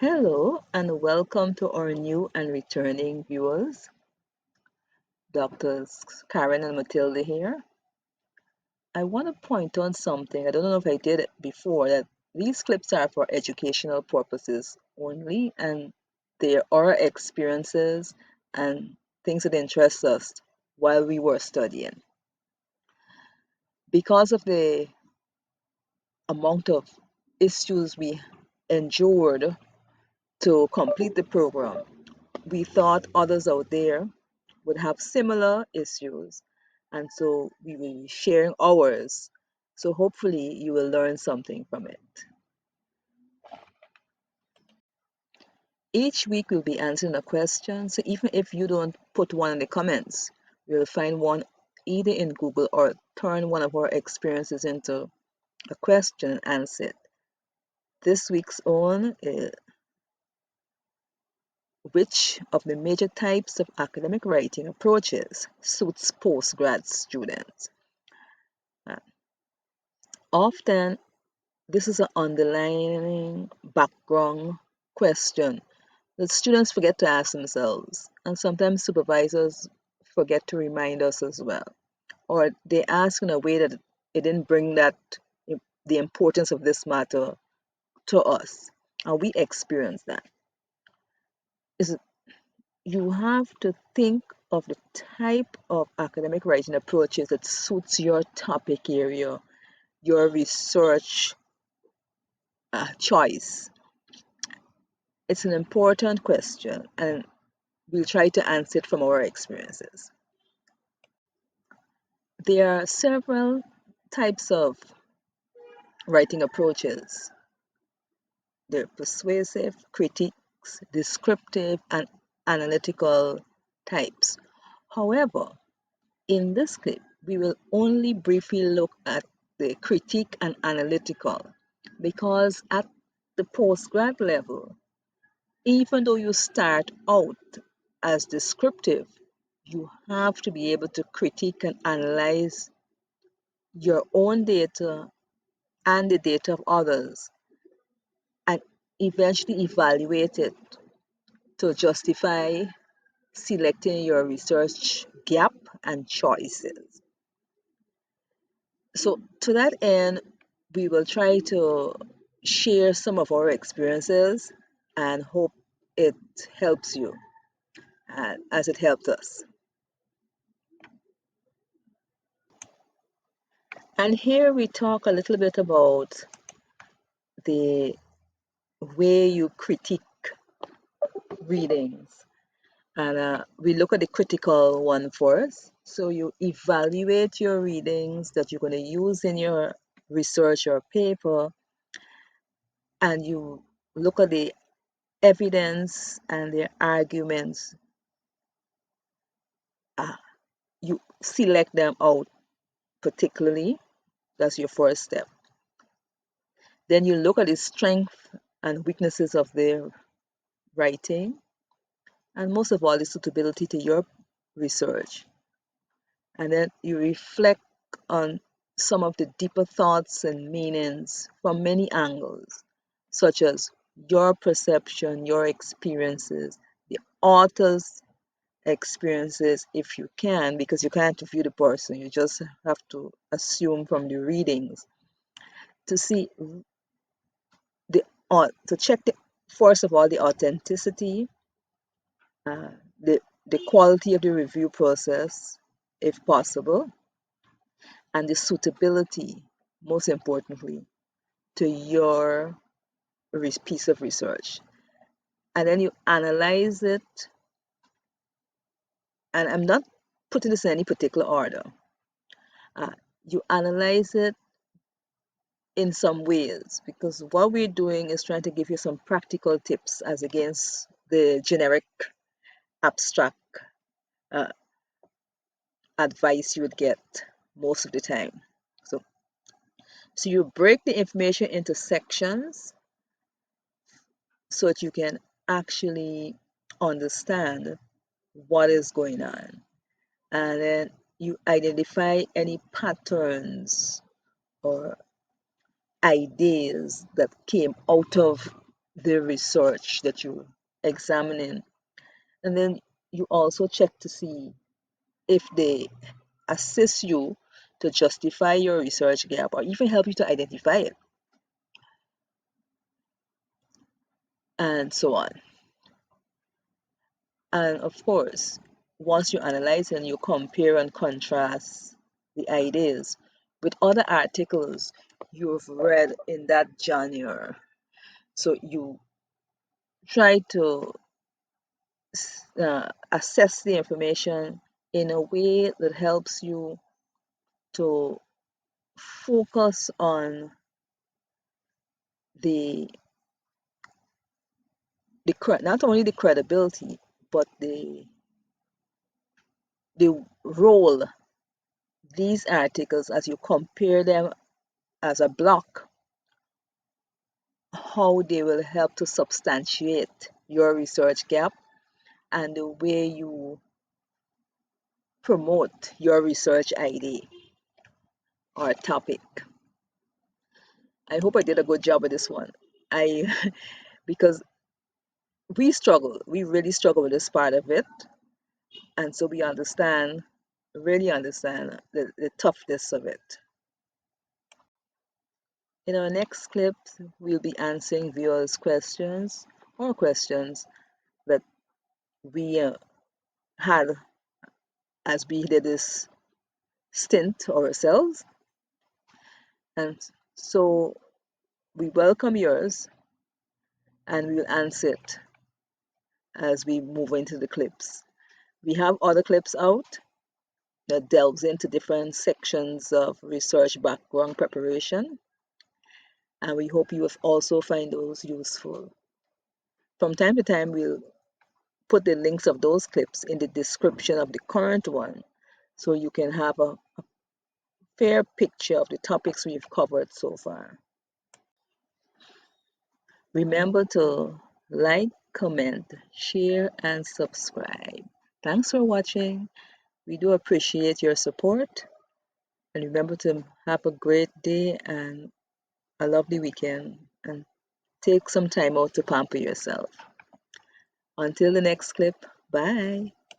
Hello and welcome to our new and returning viewers. Doctors Karen and Matilda here. I want to point on something. I don't know if I did it before, that these clips are for educational purposes only, and they are our experiences and things that interest us while we were studying. Because of the amount of issues we endured to complete the program, we thought others out there would have similar issues, and so we will be sharing ours. So hopefully you will learn something from it. Each week we'll be answering a question, so even if you don't put one in the comments, you'll find one either in Google or turn one of our experiences into a question and answer it. This week's on is which of the major types of academic writing approaches suits postgrad students? Uh, Often, this is an underlying background question that students forget to ask themselves, and sometimes supervisors forget to remind us as well. Or they ask in a way that it didn't bring the importance of this matter to us, and we experience that. Is you have to think of the type of academic writing approaches that suits your topic area, your research choice. It's an important question, and we'll try to answer it from our experiences. There are several types of writing approaches. There are persuasive, critiques, descriptive, and analytical types. However, in this clip, we will only briefly look at the critique and analytical because at the postgrad level, even though you start out as descriptive, you have to be able to critique and analyze your own data and the data of others and eventually evaluate it to justify selecting your research gap and choices. So, to that end, we will try to share some of our experiences and hope it helps you as it helped us. And here we talk a little bit about the way you critique readings. And we look at the critical one first. So you evaluate your readings that you're going to use in your research or paper, and you look at the evidence and their arguments. Uh, you select them out particularly. That's your first step. Then you look at the strength and weaknesses of their writing, and most of all, the suitability to your research. And then you reflect on some of the deeper thoughts and meanings from many angles, such as your perception, your experiences, the author's experiences, if you can, because you can't view the person, you just have to assume from the readings to see the to check the first of all the authenticity, uh, the the quality of the review process, if possible, and the suitability, most importantly, to your piece of research. And then you analyze it, and I'm not putting this in any particular order. Uh, you analyze it in some ways because what we're doing is trying to give you some practical tips as against the generic abstract uh, advice you would get most of the time. So you break the information into sections so that you can actually understand what is going on. And then you identify any patterns or ideas that came out of the research that you're examining. And then you also check to see if they assist you to justify your research gap or even help you to identify it, and so on. And of course, once you analyze and you compare and contrast the ideas with other articles you've read in that genre, so you try to assess the information in a way that helps you to focus on the not only the credibility but the role these articles, as you compare them as a block, how they will help to substantiate your research gap and the way you promote your research idea or topic. I hope I did a good job with this one. I because we really struggle with this part of it, and so we really understand the toughness of it. In our next clip, we'll be answering viewers' questions or questions that we had as we did this stint ourselves. And so we welcome yours and we'll answer it as we move into the clips. We have other clips out that delves into different sections of research background preparation, and we hope you will also find those useful. From time to time, we'll put the links of those clips in the description of the current one so you can have a fair picture of the topics we've covered so far. Remember to like, comment, share, and subscribe. Thanks for watching. We do appreciate your support. And remember to have a great day and a lovely weekend. And take some time out to pamper yourself. Until the next clip, bye.